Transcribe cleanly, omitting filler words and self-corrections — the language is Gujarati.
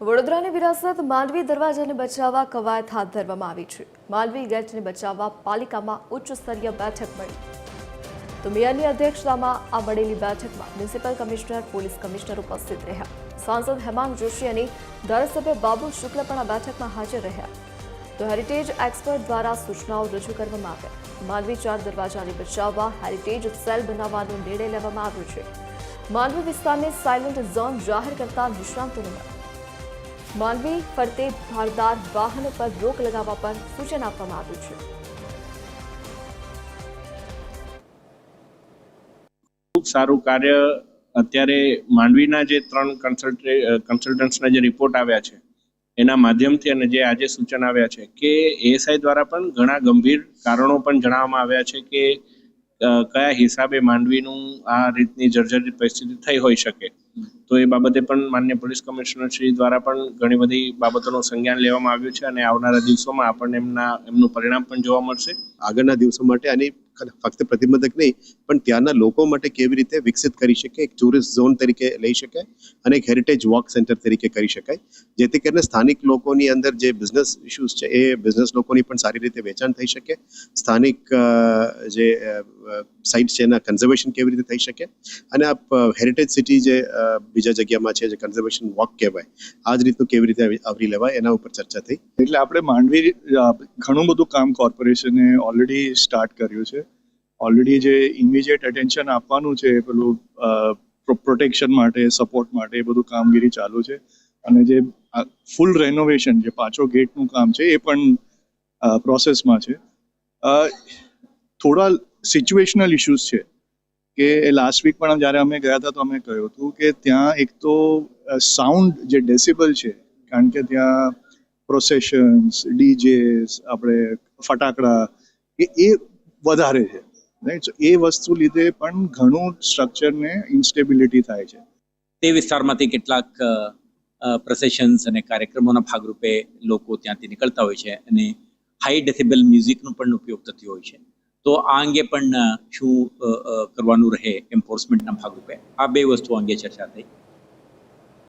વડોદરાની વિરાસત માંડવી દરવાજાને બચાવવા કવાયત હાથ ધરવામાં આવી છે. માંડવી ગેટને બચાવવા પાલિકામાં ઉચ્ચ સ્તરીય બેઠક મળી. તો મેયરની અધ્યક્ષતામાં આ મળેલી બેઠકમાં મ્યુનિસિપલ કમિશનર, પોલીસ કમિશનર ઉપસ્થિત રહ્યા. સાંસદ હેમાંગ જોશી અને ધારાસભ્ય બાબુ શુક્લ પણ આ બેઠકમાં હાજર રહ્યા. તો હેરિટેજ એક્સપર્ટ દ્વારા સૂચનાઓ રજૂ કરવામાં આવ્યા. માંડવી 4 દરવાજાને બચાવવા હેરિટેજ સેલ બનાવવાનો નિર્ણય લેવામાં આવ્યો છે. માંડવી વિસ્તારને સાયલન્ટ ઝોન જાહેર કરતા નિષ્ણાંતોનું મત. માંડવી ફરતે ભારદાર વાહનો પર રોક લગાવવા પર સૂચન આપવામાં આવ્યું છે. ખૂબ સારું કાર્ય અત્યારે માંડવીના જે 3 કન્સલ્ટન્ટ્સના જે રિપોર્ટ આવ્યા છે એના માધ્યમથી અને જે આજે સૂચન આવ્યા છે કે એએસઆઈ દ્વારા પણ ઘણા ગંભીર કારણો પણ જણાવવામાં આવ્યા છે કે કયા હિસાબે માંડવીનું આ રીતની જર્જરિત પરિસ્થિતિ થઈ હોઈ શકે. તો એ બાબતે પણ માનનીય પોલીસ કમિશનર શ્રી દ્વારા પણ ઘણી બધી બાબતોનું સંજ્ઞાન લેવામાં આવ્યું છે અને આવનારા દિવસોમાં આપણને એમનું પરિણામ પણ જોવા મળશે. આગળના દિવસો માટે આની ફક્ત પ્રતિબંધક નહીં પણ ત્યાંના લોકો માટે કેવી રીતે વિકસિત કરી શકે, એક ટુરિસ્ટ ઝોન તરીકે લઈ શકાય અને એક હેરિટેજ વોક સેન્ટર તરીકે કરી શકાય, જેથી કરીને સ્થાનિક લોકોની અંદર જે બિઝનેસ ઇશ્યુઝ છે એ બિઝનેસ લોકોની પણ સારી રીતે વેચાણ થઈ શકે, સ્થાનિક જે સાઇટ્સ છે એના કન્ઝર્વેશન કેવી રીતે થઈ શકે અને આ હેરિટેજ સિટી જે બીજા જગ્યામાં છે જે કન્ઝર્વેશન વોક કહેવાય આ જ રીતનું કેવી રીતે આવરી લેવાય એના ઉપર ચર્ચા થઈ. એટલે આપણે માંડવી ઘણું બધું કામ કોર્પોરેશને ઓલરેડી સ્ટાર્ટ કર્યું છે. ઓલરેડી જે ઇમિડિયેટ એટેન્શન આપવાનું છે પેલું પ્રોટેક્શન માટે, સપોર્ટ માટે એ બધું કામગીરી ચાલુ છે અને જે ફૂલ રેનોવેશન જે 5 ગેટનું કામ છે એ પણ પ્રોસેસમાં છે. થોડા સિચ્યુએશનલ ઇશ્યુઝ છે કે લાસ્ટ વીક પણ જ્યારે અમે ગયા હતા તો અમે કહ્યું હતું કે ત્યાં એક તો સાઉન્ડ જે ડેસિબલ છે, કારણ કે ત્યાં પ્રોસેશન્સ, ડીજેસ, આપણે ફટાકડા એ વધારે છે, રાઈટ. સો એ વસ્તુ લીધે પણ ઘણું સ્ટ્રક્ચરને ઇન્સ્ટેબિલિટી થાય છે. તે વિસ્તારમાંથી કેટલાક પ્રોસેશન્સ અને કાર્યક્રમોના ભાગરૂપે લોકો ત્યાંથી નીકળતા હોય છે અને હાઈ ડેસિબલ મ્યુઝિકનો પણ ઉપયોગ થતો હોય છે. તો આ અંગે પણ શું કરવાનું રહે એન્ફોર્સમેન્ટના ભાગરૂપે, આ 2 વસ્તુઓ અંગે ચર્ચા થઈ.